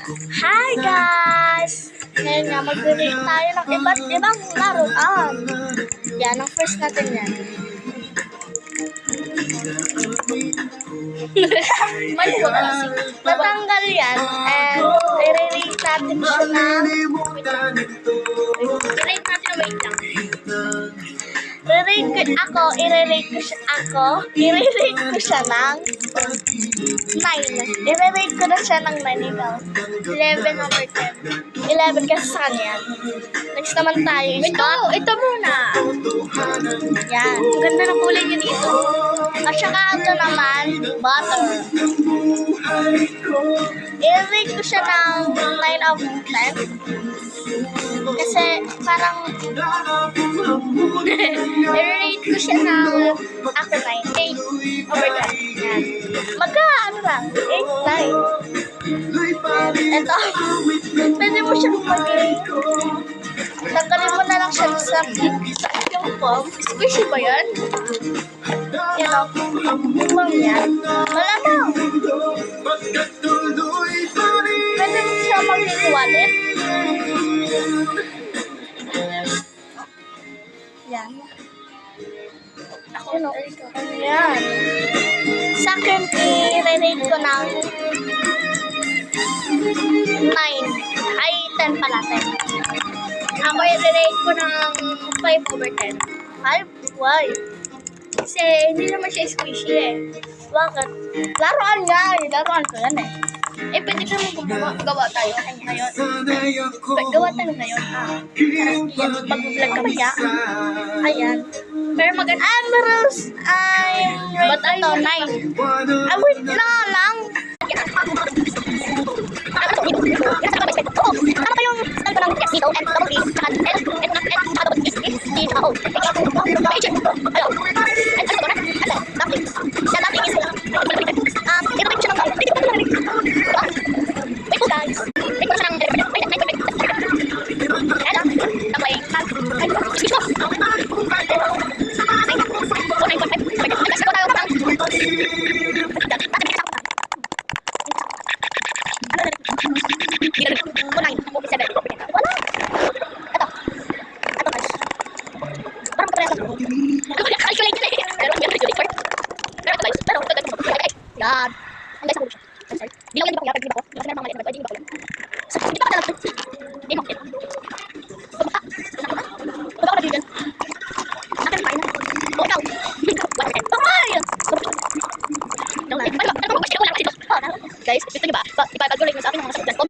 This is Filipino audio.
Hi guys! Ngayon nga, mag-rate tayo ng iba't ibang laruan. Yan, ang first natin yan. Maluwa ka kasi. Natanggal yan, and i-rate natin siya ng... I-rate natin na wait lang. I-rate ko siya ng 9. I-rate ko na siya ng 9 ikaw. 11 over 10. 11 kasi sa kanya. Next naman tayo is ito muna. Yan. Ang ganda ng kulay niya dito. At saka ito naman, butter. I-rate ko siya ng 9 over 10. Kasi parang i-rate ko siya ng after 9, 8 over 10. Yan. Ano lang, 8, 9. Ito, pwede mo siya maging tanggalin mo na lang siya sa yung foam. Squishy ba yan? Yan o, foam yan. Malamang. Pwede mo siya maging wallet. Yan. Yan. Sa akin, i-rate ko ng 9. Ay, 10 pala, 10. Ako, i-rate ko ng 5 over 10. 5? Why? Kasi, hindi naman siya squishy eh. Bakit? Laruan nga eh. Laruan ko yan eh. Eh, pwede ka mo gawa tayo ngayon. Gawa tayo ngayon. Mag-vlog kami ya. Ayan. Pero maganda. Ba't ito? 9. Wait lang. Ano pa yung style ko ng yes dito? And double D. Tsaka L. And double D. D. Tsaka O. H. Hello. And ano to na? Ano? Dumpling. Yan, dumpling is ito siya ng wait po guys. Wait po siya ng God. Ang guys, sorry. Di lang yan, di ba kaya?